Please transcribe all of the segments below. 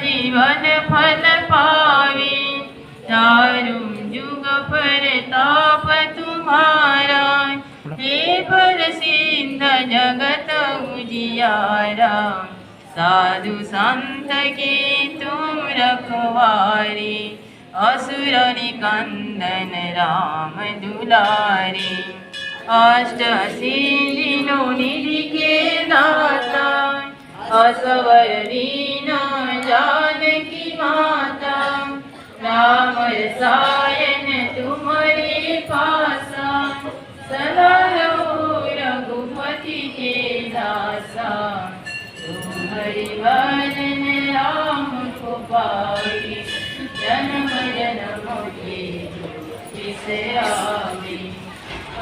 जीवन फल पावे। चारों युग परताप तुम्हारा, हे प्रसिद्ध जगत उजियारा। साधु संत के तुम रखवारे, असुर निकंदन राम दुलारे। अष्ट सिद्धि निधि के दाता, असवर दीन जानकी माता। राम रसायन तुम्हारे पासा, सदा रहो रघुपति के दासा। तुम्हारी भजन राम को पावे, जन्म जन्म के दुख आवे।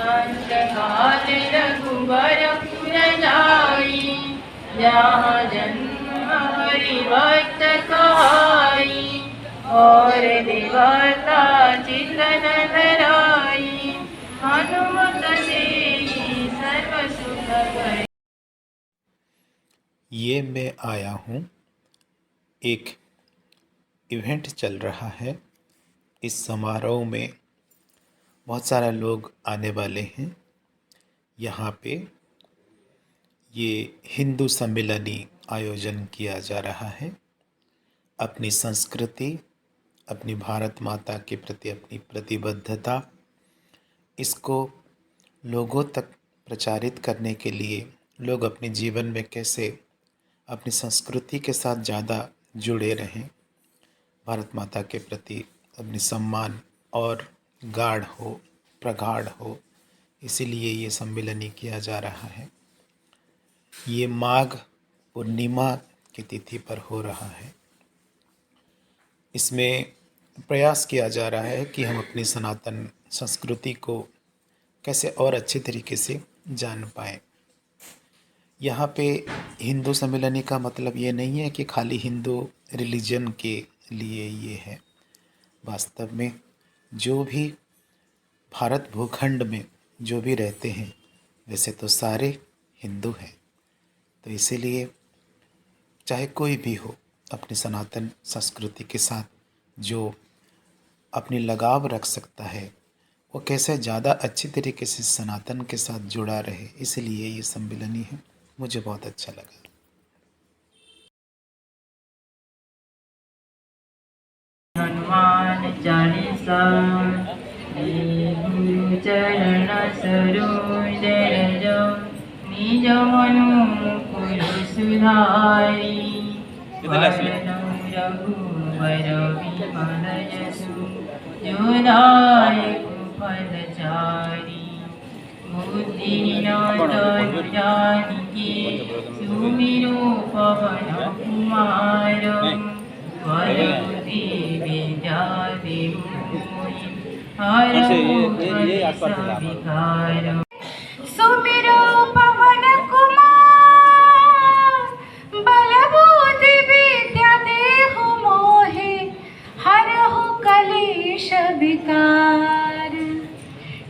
अंत काल रघुबरपुर जाई, जहाँ जन्म हरि भक्त कहाई। और देवता चितन धराई, हनुमत से सर्व सुख करे। ये मैं आया हूँ, एक इवेंट चल रहा है। इस समारोह में बहुत सारे लोग आने वाले हैं। यहाँ पे ये हिंदू सम्मेलनी आयोजन किया जा रहा है। अपनी संस्कृति, अपनी भारत माता के प्रति अपनी प्रतिबद्धता, इसको लोगों तक प्रचारित करने के लिए लोग अपने जीवन में कैसे अपनी संस्कृति के साथ ज़्यादा जुड़े रहें, भारत माता के प्रति अपनी सम्मान और गाढ़ हो, प्रगाढ़ हो, इसीलिए ये सम्मेलन किया जा रहा है। ये माघ पूर्णिमा की तिथि पर हो रहा है। इसमें प्रयास किया जा रहा है कि हम अपनी सनातन संस्कृति को कैसे और अच्छे तरीके से जान पाएँ। यहाँ पे हिंदू सम्मेलनी का मतलब ये नहीं है कि खाली हिंदू रिलीजन के लिए ये है। वास्तव में जो भी भारत भूखंड में जो भी रहते हैं, वैसे तो सारे हिंदू हैं। तो इसीलिए चाहे कोई भी हो, अपनी सनातन संस्कृति के साथ जो अपनी लगाव रख सकता है, वो कैसे ज़्यादा अच्छी तरीके से सनातन के साथ जुड़ा रहे, इसलिए ये सम्मेलनी है। मुझे बहुत अच्छा लगा। हनुमान चालीसा, गुरु चरण सरोज रज। निज मनु कुल सुधारी, रघुबर विमल यशु। जो दायक फलचारी, बुद्धिहीन तनु जानिके। सुमिरो पवन कुमार, वरदे विद्या देहु मोहि। हरहु कलेश विकार। सुमिरो पवन कुमार, बल बुद्धि विद्या देहु मोहि। हरहु कलेश विकार।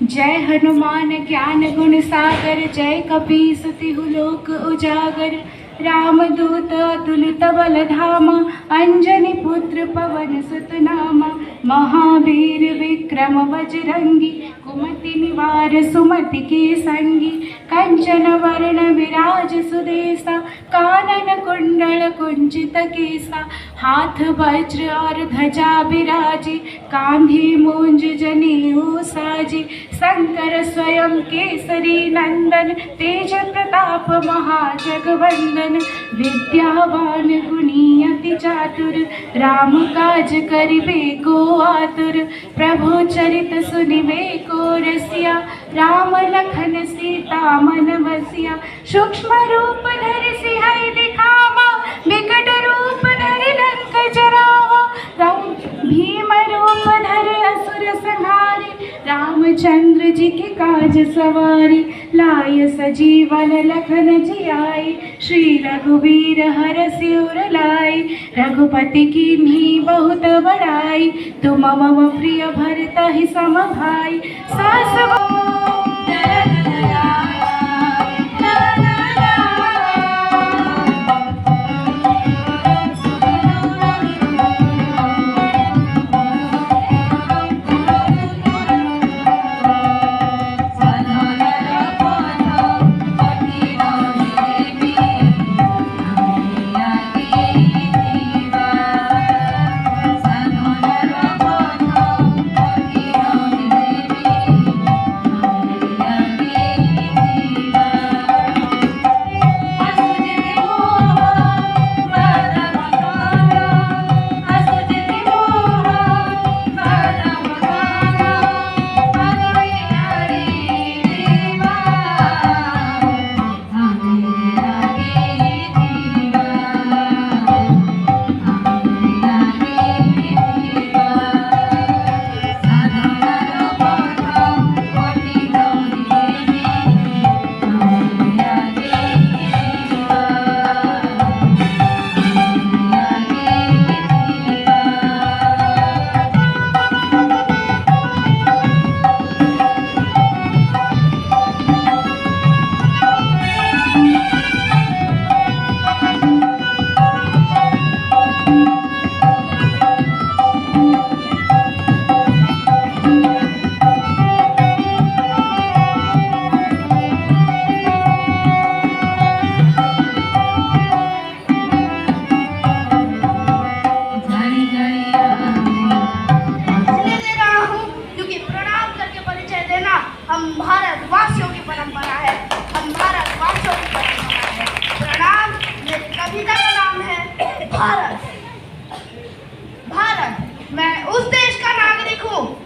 जय हनुमान ज्ञान गुण सागर, जय कपीस तिहु लोक उजागर। रामदूत अतुलित बल धामा, अंजनी पुत्र पवन सुत नामा। महावीर विक्रम बजरंगी, कुमति निवार सुमति के संगी। कंचन वरण विराज सुदेसा, कानन कुंडल कुंचित केसा। हाथ वज्र और ध्वजा विराजे, कांधे मूंज जनेऊ साजे। शंकर स्वयं केसरी नंदन, तेज प्रताप महाजगवंदन। विद्यावान गुणी अति चातुर, राम काज करिबे को आतुर। प्रभु चरित सुनिबे को रसिया, राम लखन सीता मन बसिया। सूक्ष्म रूप धरि सिंह दिखावा, विकट रूप धरि लंक जरावा। भीम रूप धरि असुर संहारे, रामचंद्र जी के काज सवारी। लाय सजीवन लखन जियाए, श्री रघुवीर हरषि उर लाए। रघुपति कीन्ही बहुत बड़ाई, तुम मम प्रिय भरतहि सम भाई। सास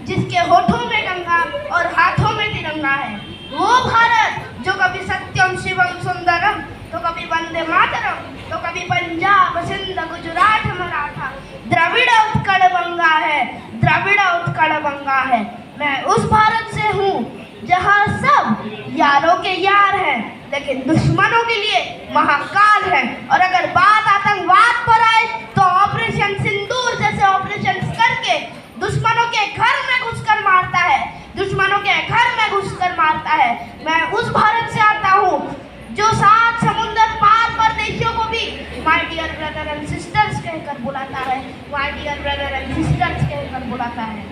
जिसके होठों में गंगा और हाथों में तिरंगा है। वो भारत जो कभी सत्यम शिवम सुंदरम तो कभी वंदे मातरम तो कभी पंजाब सिंध गुजरात मराठा द्रविड़ उत्कल बंगा है, द्रविड़ उत्कल बंगा है। मैं उस भारत से हूँ जहाँ सब यारों के यार हैं लेकिन दुश्मनों के लिए महाकाल है। और अगर बात आतंकवाद पर आए तो ऑपरेशन सिंदूर जैसे ऑपरेशन करके दुश्मनों के घर में घुसकर मारता है, दुश्मनों के घर में घुसकर मारता है। मैं उस भारत से आता हूँ जो 7 समुंदर पार परदेशियों को भी my dear brother and sisters कहकर बुलाता है, my dear brother and sisters कहकर बुलाता है।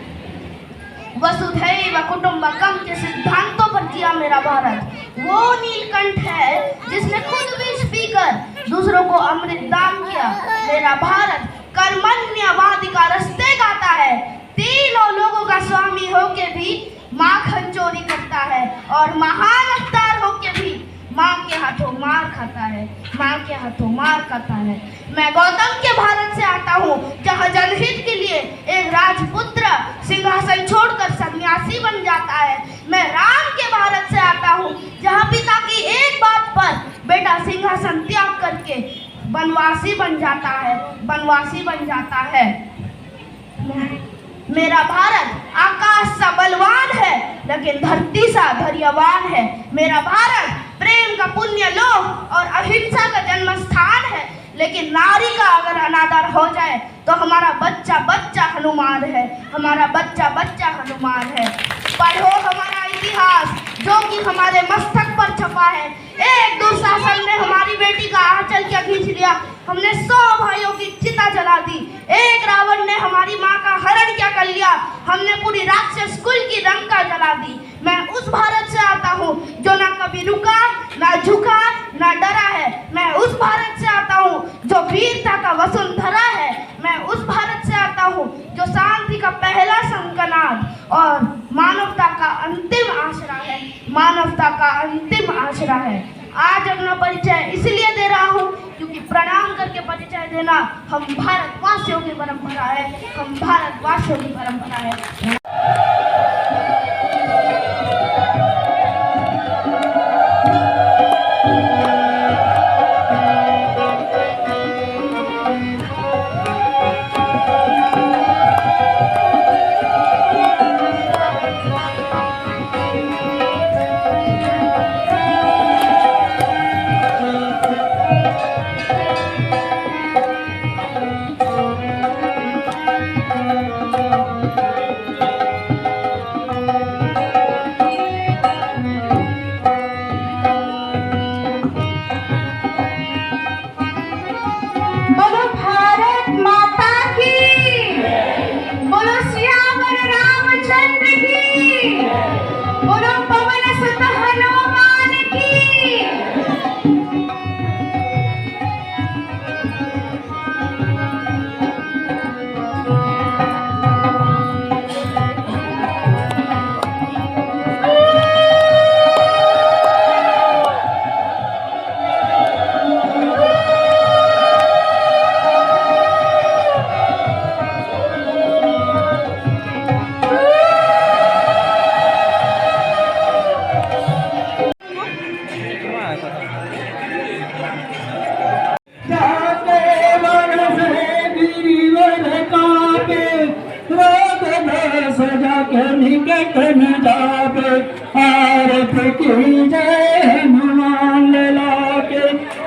वसुधैव कुटुंबकम के सिद्धांतों पर जिया मेरा भारत वो नीलकंठ है जिसने खुद विष पीकर दूसरों को अमृत दान किया। मेरा भारत कर्मण्यवादी का रास्ते गाता है, तीनों लोगों का स्वामी होके भी माखन चोरी करता है और महान अवतार होके भी माँ के हाथों मार खाता है, माँ के हाथों मार खाता है। मैं गौतम के भारत से आता हूँ जहाँ जनहित के लिए एक राजपुत्र सिंहासन छोड़कर सन्यासी बन जाता है। मैं राम के भारत से आता हूँ जहाँ पिता की एक बात पर बेटा सिंहासन त्याग करके वनवासी बन जाता है, वनवासी बन जाता है। मेरा भारत आकाश सा बलवान है लेकिन धरती सा धैर्यवान है। मेरा भारत प्रेम का पुण्य लोक और अहिंसा का जन्म स्थान है लेकिन नारी का अगर अनादर हो जाए तो हमारा बच्चा बच्चा हनुमान है, हमारा बच्चा बच्चा हनुमान है। पढ़ो हमारा इतिहास जो कि हमारे मस्तक पर छपा है। एक दुशासन ने हमारी बेटी का आंचल क्या खींच लिया, हमने 100 भाइयों की चिता जला दी। एक रावण ने हमारी माँ का हरण क्या कर लिया, हमने पूरी राक्षस कुल की लंका जला दी। मैं उस भारत से आता हूँ जो ना कभी रुका, ना झुका, ना डरा है। मैं उस भारत से आता हूँ जो वीरता का वसुंधरा है। मैं उस भारत से आता हूँ जो शांति का पहला शंखनाद और मानवता का अंतिम आसरा है, मानवता का अंतिम आसरा है। आज अपना परिचय इसलिए दे रहा हूँ क्योंकि प्रणाम करके परिचय देना हम भारतवासियों की परंपरा है, हम भारतवासियों की परंपरा है।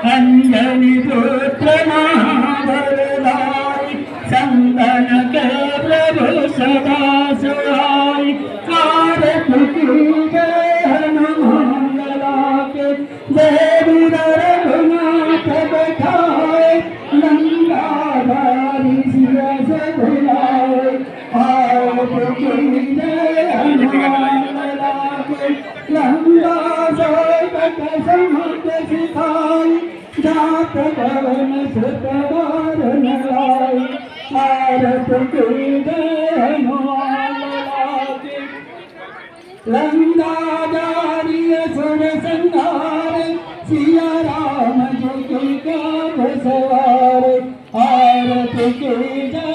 अंजनी पुत्र महाबलधारी संगन के प्रभु सदा सुहाई कारत की जय हनुमान लला के देवी रघुनाथ बैठाए लंकाधारी सिया से भुलाए कारत की जय हनुमान लला के लंका समझ सिखाई जात भवन सुतवार लाई भारत की जय हनुमान लागे लंका जारी सुर संहार सिया राम जी का सवार भारत की जय